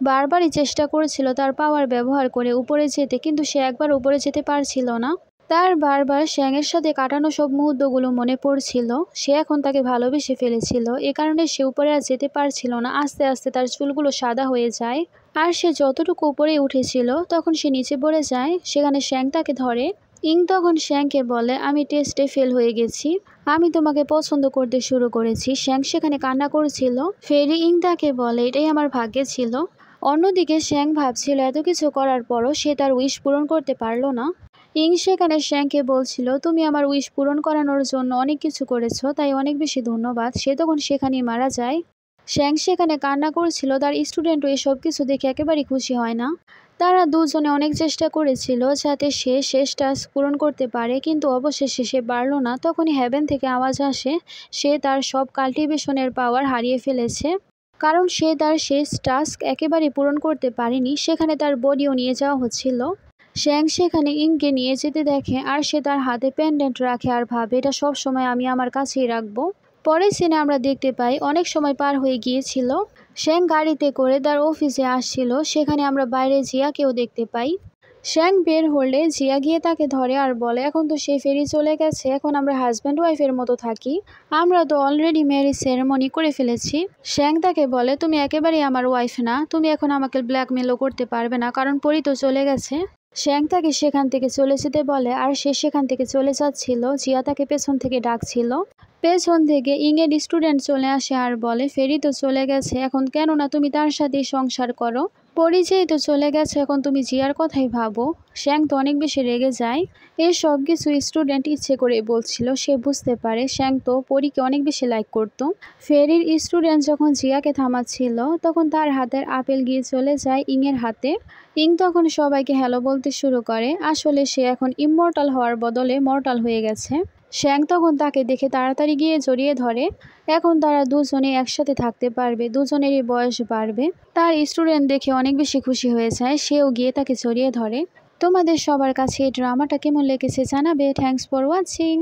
বারবারই চেষ্টা করেছিল তার পাওয়ার ব্যবহার করে উপরে যেতে, কিন্তু সে একবার উপরে যেতে পারছিল না। তার বারবার শ্যাংয়ের সাথে কাটানো সব মুহূর্তগুলো মনে পড়ছিল। সে এখন তাকে ভালোবেসে ফেলেছিল, এ কারণে সে উপরে আর যেতে পারছিল না। আস্তে আস্তে তার চুলগুলো সাদা হয়ে যায় আর সে যতটুকু উপরে উঠেছিল তখন সে নিচে পড়ে যায়। সেখানে শ্যাং তাকে ধরে। ইং তখন শ্যাংকে বলে আমি টেস্টে ফেল হয়ে গেছি, আমি তোমাকে পছন্দ করতে শুরু করেছি। শ্যাং সেখানে কান্না করছিল। ফেরি ইং তাকে বলে এটাই আমার ভাগ্যে ছিল। অন্যদিকে শ্যাং ভাবছিল এত কিছু করার পরও সে তার উইশ পূরণ করতে পারল না। ইং সেখানে শ্যাংকে বলছিল তুমি আমার উইশ পূরণ করানোর জন্য অনেক কিছু করেছো, তাই অনেক বেশি ধন্যবাদ। সে তখন সেখানেই মারা যায়। শ্যাং সেখানে কান্না করছিল। তার স্টুডেন্টও এসব কিছু দেখে একেবারেই খুশি হয় না। তারা দুজনে অনেক চেষ্টা করেছিল যাতে সে শেষ টাস্ক পূরণ করতে পারে, কিন্তু অবশেষে সে পারল না। তখনই হেভেন থেকে আওয়াজ আসে সে তার সব কাল্টিভেশনের পাওয়ার হারিয়ে ফেলেছে, কারণ সে তার শেষ টাস্ক একেবারেই পূরণ করতে পারেনি। সেখানে তার বডিও নিয়ে যাওয়া হচ্ছিল। শ্যাং সেখানে ইংকে নিয়ে যেতে দেখে আর সে তার হাতে পেন্ডেন্ট রাখে আর ভাবে এটা সব সময় আমি আমার কাছেই রাখবো। পরের সিনে আমরা দেখতে পাই অনেক সময় পার হয়ে গিয়েছিল। শ্যাং গাড়িতে করে তার অফিসে আসছিল। সেখানে আমরা বাইরে জিয়াকেও দেখতে পাই। শ্যাং বের হলে জিয়া গিয়ে তাকে ধরে আর বলে, এখন তো সেই ফেরি চলে গেছে, এখন আমরা হাজব্যান্ড ওয়াইফের মতো থাকি, আমরা তো অলরেডি ম্যারেজ সেরেমনি করে ফেলেছি। শ্যাং তাকে বলে, তুমি একেবারেই আমার ওয়াইফ না, তুমি এখন আমাকে ব্ল্যাকমেলও করতে পারবে না, কারণ পরি তো চলে গেছে। শ্যাং তাকে সেখান থেকে চলে যেতে বলে, আর সে সেখান থেকে চলে যাচ্ছিল, জিয়া তাকে পেছন থেকে ডাকছিল। পেছন থেকে ইংয়ের স্টুডেন্ট চলে আসে আর বলে, ফেরি তো চলে গেছে, এখন কেন না তুমি তার সাথেই সংসার করো, পরিচয় তো চলে গেছে, এখন তুমি জিয়ার কথাই ভাবো। শ্যাং তো অনেক বেশি রেগে যায়। এই সব কিছু স্টুডেন্ট ইচ্ছে করে বলছিল, সে বুঝতে পারে শ্যাং তো পরীকে অনেক বেশি লাইক করতো। ফেরির স্টুডেন্ট যখন জিয়াকে থামাচ্ছিল তখন তার হাতের আপেল গিয়ে চলে যায় ইংয়ের হাতে। ইং তখন সবাইকে হ্যালো বলতে শুরু করে, আসলে সে এখন ইমমর্টাল হওয়ার বদলে মর্টাল হয়ে গেছে। শ্যাং তখন তাকে দেখে তাড়াতাড়ি গিয়ে জড়িয়ে ধরে। এখন তারা দুজনে একসাথে থাকতে পারবে, দুজনেরই বয়স বাড়বে। তার স্টুডেন্ট দেখে অনেক বেশি খুশি হয়ে যায়, সেও গিয়ে তাকে জড়িয়ে ধরে। তোমাদের সবার কাছে এই ড্রামাটা কেমন লেগেছে জানাবে। Thanks for watching.